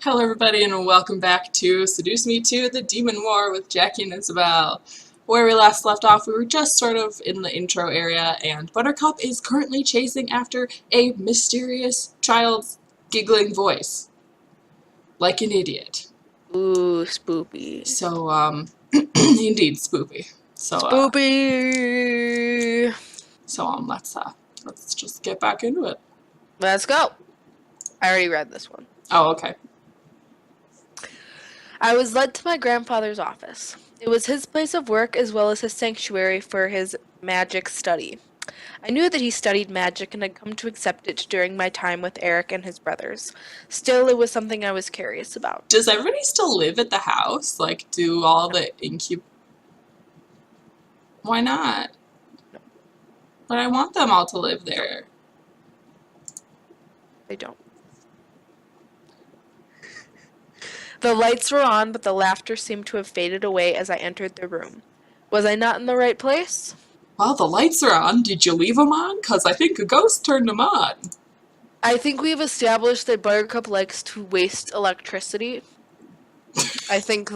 Hello everybody and welcome back to Seduce Me to the Demon War with Jackie and Isabel. Where we last left off, we were just sort of in the intro area, and Buttercup is currently chasing after a mysterious child's giggling voice. Like an idiot. Ooh, spoopy. So, indeed, spoopy. Spoopy! Let's just get back into it. Let's go. I already read this one. Oh, okay. I was led to my grandfather's office. It was his place of work as well as his sanctuary for his magic study. I knew that he studied magic and had come to accept it during my time with Eric and his brothers. Still, it was something I was curious about. Does everybody still live at the house? Like, do all the Why not? But I want them all to live there. They don't. The lights were on, but the laughter seemed to have faded away as I entered the room. Was I not in the right place? Well, the lights are on. Did you leave them on? 'Cause I think a ghost turned them on. I think we've established that Buttercup likes to waste electricity. I think,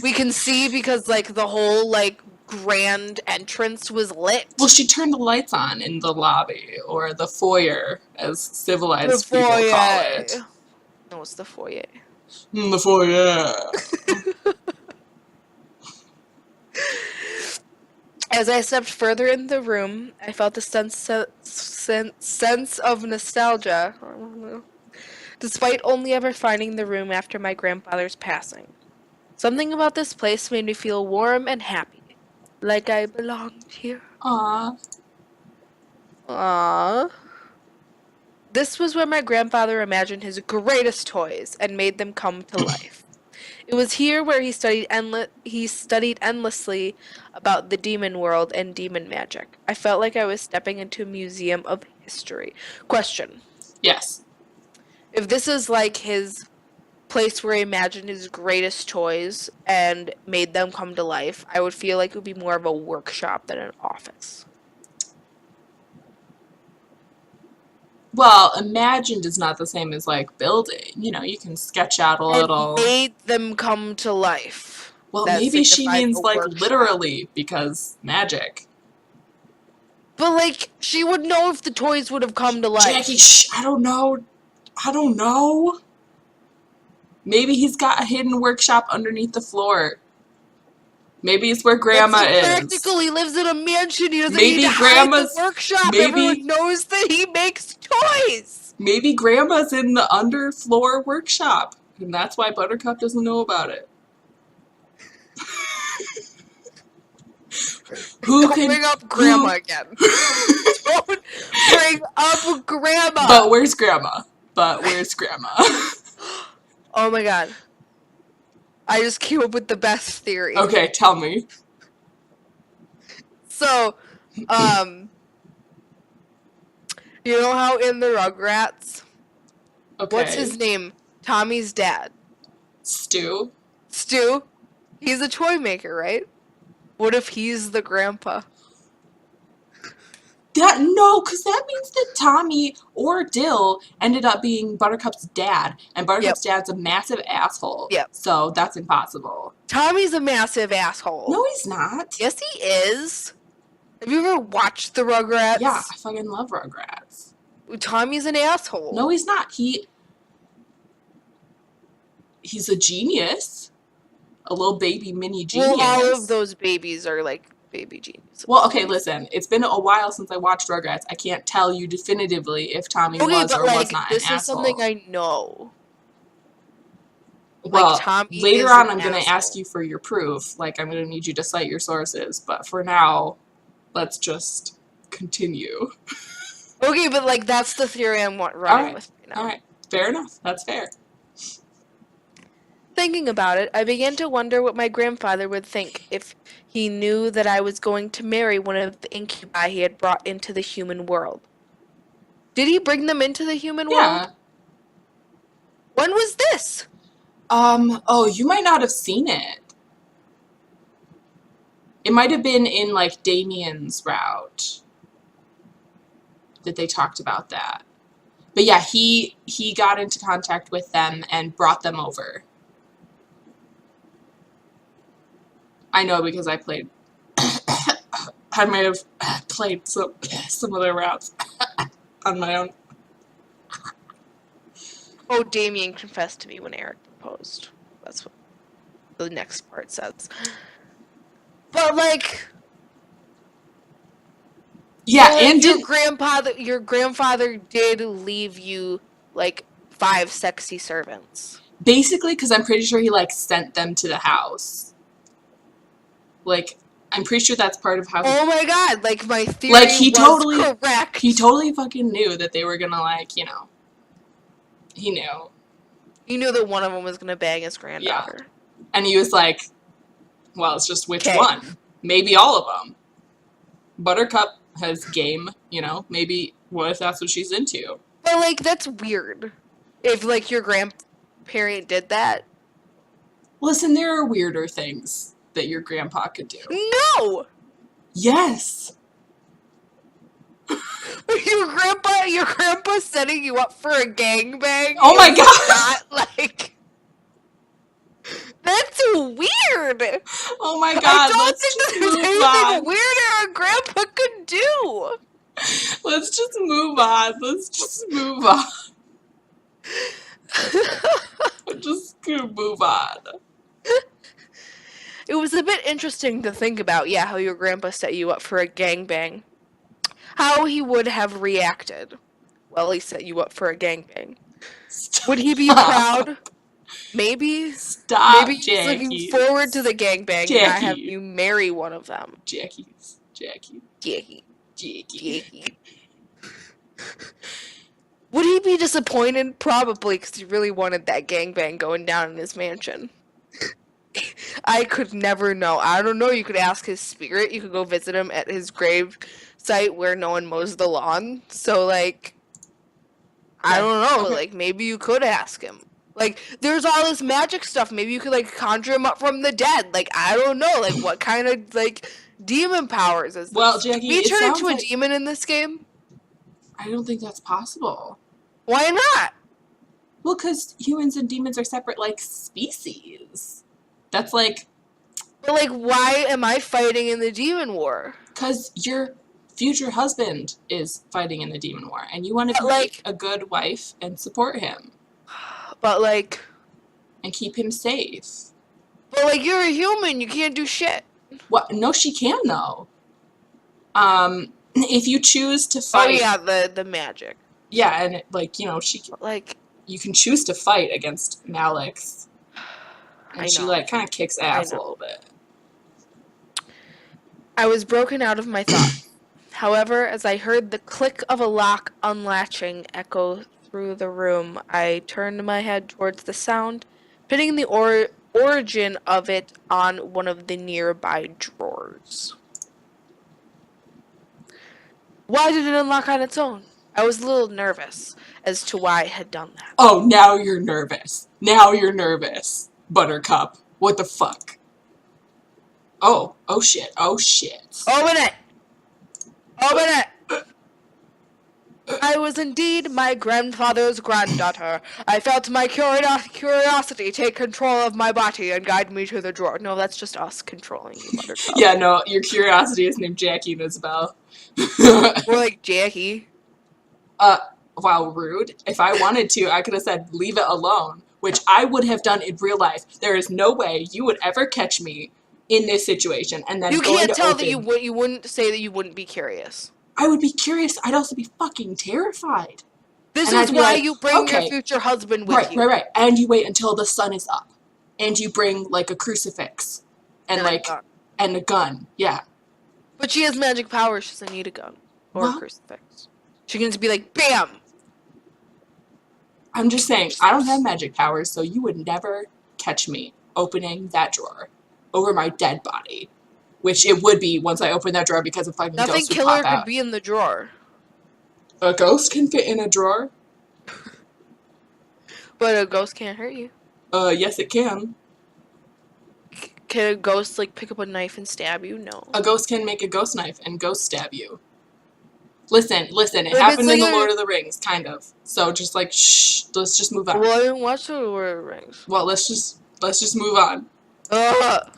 we can see because, the whole, grand entrance was lit. Well, she turned the lights on in the lobby, or the foyer, as civilized people call it. No, it's the foyer. The foyer. As I stepped further in the room, I felt a sense of nostalgia, despite only ever finding the room after my grandfather's passing. Something about this place made me feel warm and happy, like I belonged here. Aww. Aww. This was where my grandfather imagined his greatest toys and made them come to life. It was here where he studied endlessly about the demon world and demon magic. I felt like I was stepping into a museum of history. Question. Yes. If this is his place where he imagined his greatest toys and made them come to life, I would feel like it would be more of a workshop than an office. Well, imagined is not the same as, building. You know, you can sketch out a little. And made them come to life. Well, That maybe she means, workshop. literally, because magic. But, she would know if the toys would have come to life. Jackie, I don't know. Maybe he's got a hidden workshop underneath the floor. Maybe it's where Grandma is. Practical. He lives in a mansion. He doesn't Maybe need to Grandma's hide the workshop. Everyone knows that he makes toys. Maybe Grandma's in the underfloor workshop, and that's why Buttercup doesn't know about it. Don't bring up Grandma again. Don't bring up Grandma. But where's Grandma? Oh my god. I just came up with the best theory. Okay, tell me. So, you know how in the Rugrats, what's his name? Tommy's dad. Stu? Stu? He's a toy maker, right? What if he's the grandpa? No, because that means that Tommy or Dill ended up being Buttercup's dad, and Buttercup's dad's a massive asshole. Yep. So that's impossible. Tommy's a massive asshole. No, he's not. Yes, he is. Have you ever watched the Rugrats? Yeah, I fucking love Rugrats. Tommy's an asshole. No, he's not. He's a genius. A little baby mini genius. Well, all of those babies are baby geniuses. Well, okay, listen. It's been a while since I watched Rugrats. I can't tell you definitively if Tommy was or was not an asshole. This is something I know. Well, Tommy later on I'm going to ask you for your proof. I'm going to need you to cite your sources. But for now, let's just continue. Okay, but that's the theory I'm running with right now. Alright, fair enough. That's fair. Thinking about it, I began to wonder what my grandfather would think if he knew that I was going to marry one of the incubi he had brought into the human world. Did he bring them into the human world? Yeah. When was this? Oh, you might not have seen it. It might have been in, Damien's route that they talked about that. But yeah, he got into contact with them and brought them over. I know because I played. I might have played some of their routes on my own. Oh, Damien confessed to me when Eric proposed. That's what the next part says. But like, Yeah, so, and your grandfather did leave you like 5 sexy servants. basically because I'm pretty sure he like sent them to the house. Like, I'm pretty sure that's part of how. Oh my god! Like my theory Like was correct. he totally fucking knew that they were gonna like, he knew. He knew that one of them was gonna bang his granddaughter. Yeah. And he was like, well, it's just which 'Kay. one? Maybe all of them. Buttercup has game, maybe what if that's what she's into? But like that's weird. If like your grandparent did that. Listen, there are weirder things that your grandpa could do. No! Yes. Your grandpa setting you up for a gangbang. Oh my god! Not like that's weird. Oh my god! I don't Let's think just there's move anything on. weirder a grandpa could do. Let's just move on. Let's just move on. I'm just gonna move on. It was a bit interesting to think about, yeah, how your grandpa set you up for a gangbang. How he would have reacted. Well, he set you up for a gangbang. Stop. Would he be proud? Maybe. Stop, Maybe he's Jackie. looking forward to the gangbang and not have you marry one of them. Jackie. Jackie. Would he be disappointed? Probably, because he really wanted that gangbang going down in his mansion. I could never know. I don't know. You could ask his spirit. You could go visit him at his grave site where no one mows the lawn. So, like, I don't know. Okay. Like, maybe you could ask him. Like, there's all this magic stuff. Maybe you could, like, conjure him up from the dead. Like, I don't know. Like, what kind of, like, demon powers is this? Well, Jackie, Can we it turn sounds into a like- demon in this game? I don't think that's possible. Why not? Well, because humans and demons are separate, like, species. That's like... But, like, why am I fighting in the demon war? Because your future husband is fighting in the demon war, and you want to be like, a good wife and support him. But, like... And keep him safe. But, like, you're a human. You can't do shit. What? No, she can, though. If you choose to fight... Oh, yeah, the magic. Yeah, and, like, she... Like... You can choose to fight against Malix. And she, like, kind of kicks ass a little bit. I was broken out of my thoughts. However, as I heard the click of a lock unlatching echo through the room, I turned my head towards the sound, pinning the origin of it on one of the nearby drawers. Why did it unlock on its own? I was a little nervous as to why I had done that. Oh, now you're nervous. Buttercup. What the fuck? Oh shit. Open it! I was indeed my grandfather's granddaughter. I felt my curiosity take control of my body and guide me to the drawer. No, that's just us controlling you, Buttercup. Yeah, no, your curiosity is named Jackie and Isabel. We're like Jackie. Wow, rude. If I wanted to, I could have said, leave it alone, which I would have done in real life. There is no way you would ever catch me in this situation and then You can't tell open. that you wouldn't say that you wouldn't be curious. I would be curious. I'd also be fucking terrified. This And is I'd be why like, you bring okay, your future husband with you. Right. And you wait until the sun is up. And you bring, like, a crucifix. And a gun. Yeah. But she has magic powers. She doesn't need a gun. Or a crucifix. She can just be like, BAM! I'm just saying, I don't have magic powers, so you would never catch me opening that drawer over my dead body. Which it would be once I open that drawer because a fucking Nothing ghost would killer pop out. could be in the drawer. A ghost can fit in a drawer? But a ghost can't hurt you. Yes it can. Can a ghost, like, pick up a knife and stab you? No. A ghost can make a ghost knife and ghost stab you. Listen, it If it's happened in like the Lord of the Rings, kind of. So just like, shh, let's just move on. Well, I didn't watch the Lord of the Rings. Well, let's just move on. Ugh.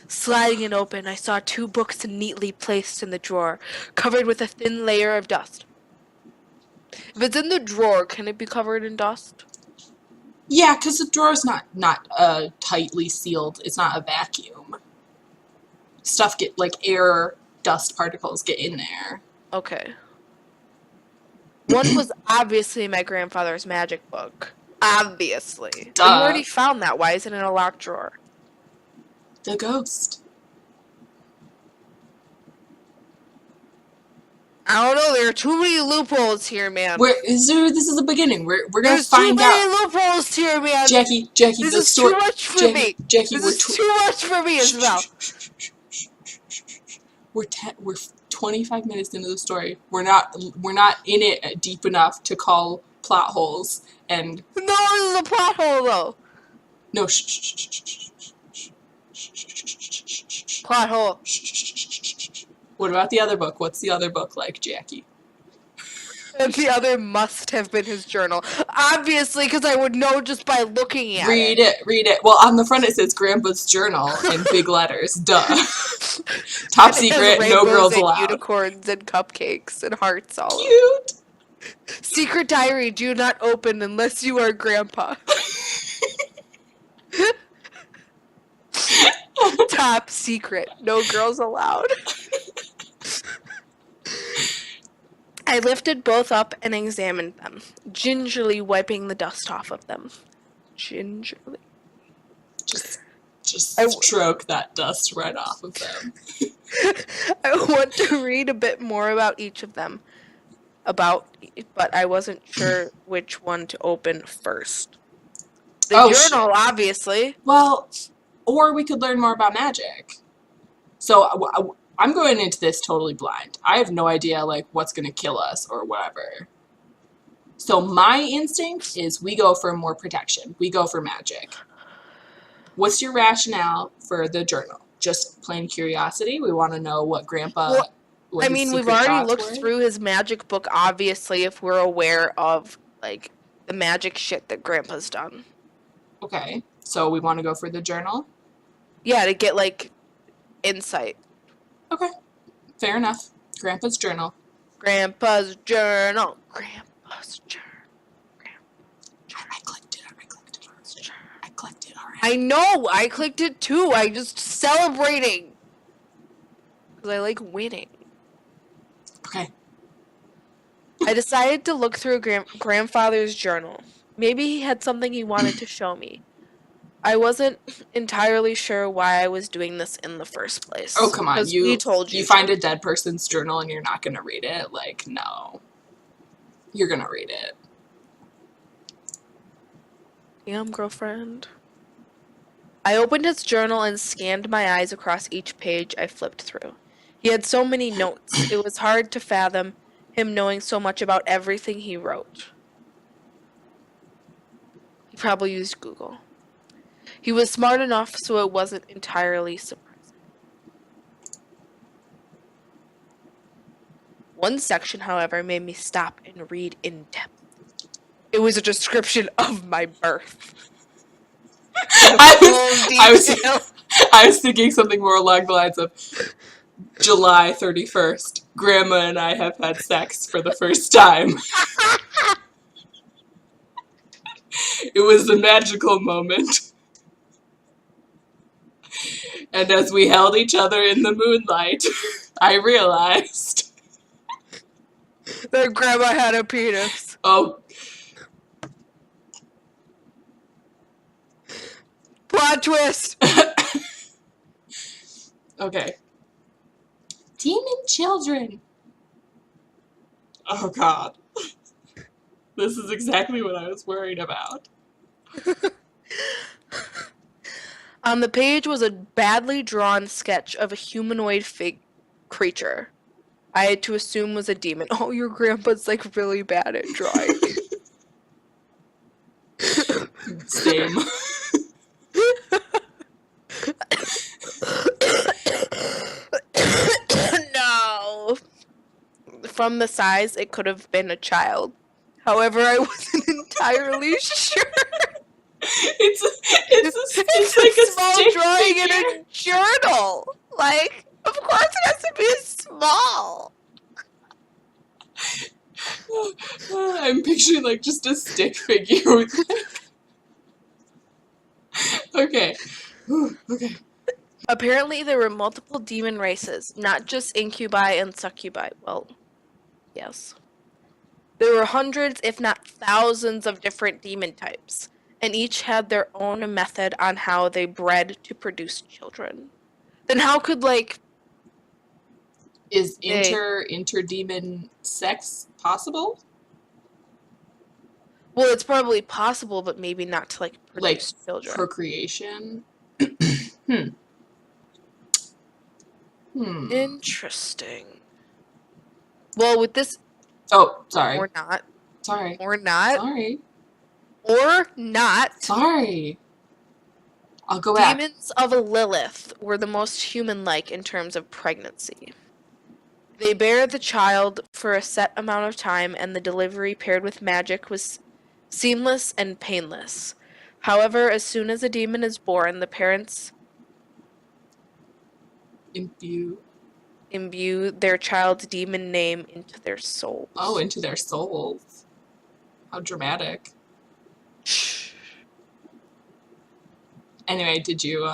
Sliding it open, I saw 2 books neatly placed in the drawer, covered with a thin layer of dust. If it's in the drawer, can it be covered in dust? Yeah, because the drawer's not tightly sealed. It's not a vacuum. Stuff get, like, air, dust particles get in there. Okay. One was obviously my grandfather's magic book. Obviously. But you Duh. already found that. Why is it in a locked drawer? The ghost. I don't know. There are too many loopholes here, man. This is the beginning. We're gonna There's find too many out. loopholes here, man. Jackie, This the is story. too much for Jackie, me. Jackie, This is too much for me as well. We're 25 minutes into the story. We're not in it deep enough to call plot holes and. No, this is a plot hole though. No. Plot hole. What about the other book? What's the other book like, Jackie? And the other must have been his journal. Obviously, because I would know just by looking at Read it. Well, on the front it says Grandpa's Journal in big letters. Duh. Top secret, no girls and allowed. Unicorns and cupcakes and hearts all over. Cute. Secret diary, do not open unless you are Grandpa. Top secret, no girls allowed. I lifted both up and examined them, gingerly wiping the dust off of them. Gingerly. Just stroke that dust right off of them. I want to read a bit more about each of them. But I wasn't sure which one to open first. The journal, obviously. Well, or we could learn more about magic. So I'm going into this totally blind. I have no idea, like, what's going to kill us or whatever. So my instinct is we go for more protection. We go for magic. What's your rationale for the journal? Just plain curiosity? We want to know what Grandpa... Well, what his we've secret already thoughts looked were? through his magic book, obviously, if we're aware of, like, the magic shit that Grandpa's done. Okay, so we want to go for the journal? Yeah, to get, like, insight. Okay, fair enough. Grandpa's journal. Grandpa's journal. Grandpa's journal. I clicked it already. I know! I clicked it too! I just celebrating! Because I like winning. Okay. I decided to look through grandfather's journal. Maybe he had something he wanted to show me. I wasn't entirely sure why I was doing this in the first place. Oh, come on. You told you find a dead person's journal and you're not going to read it? Like, no. You're going to read it. Damn, girlfriend. I opened his journal and scanned my eyes across each page I flipped through. He had so many notes, it was hard to fathom him knowing so much about everything he wrote. He probably used Google. He was smart enough so it wasn't entirely surprising. One section, however, made me stop and read in depth. It was a description of my birth. I was thinking something more along the lines of July 31st. Grandma and I have had sex for the first time. It was a magical moment. And as we held each other in the moonlight, I realized that Grandma had a penis. Oh. Plot twist! Okay. Demon children. Oh, God. This is exactly what I was worried about. On the page was a badly drawn sketch of a humanoid creature. I had to assume was a demon. Oh, your grandpa's like really bad at drawing. Same. No. from the size, it could have been a child. However, I wasn't entirely sure. It's It's like a a small stick drawing in figure. a journal. Like, of course it has to be small. I'm picturing like just a stick figure with like. Okay. Okay. Apparently, there were multiple demon races, not just incubi and succubi. Well, yes. There were hundreds, if not thousands, of different demon types, and each had their own method on how they bred to produce children. Then how could, like, Is they... interdemon sex possible? Well, it's probably possible, but maybe not to, like, Like produce children. procreation? Hmm. Hmm. Interesting. Well, with this... Oh, sorry. Or not. Sorry. Or not. Sorry. Or not. Sorry. I'll go back. Demons of Lilith were the most human-like in terms of pregnancy. They bear the child for a set amount of time, and the delivery paired with magic was seamless and painless. However, as soon as a demon is born, the parents Imbue. imbue their child's demon name into their souls. Oh, into their souls. How dramatic. Anyway, did you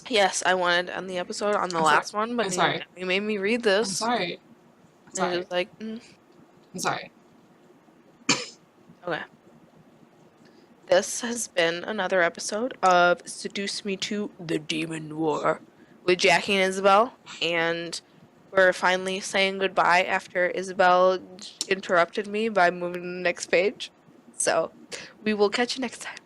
Yes, I wanted to end the episode on the I'm last sorry. one, but I'm sorry. you made me read I'm this. sorry. I'm And sorry. it was like, I'm sorry. okay. This has been another episode of Seduce Me to the Demon War with Jackie and Isabel, and we're finally saying goodbye after Isabel interrupted me by moving to the next page. So, we will catch you next time.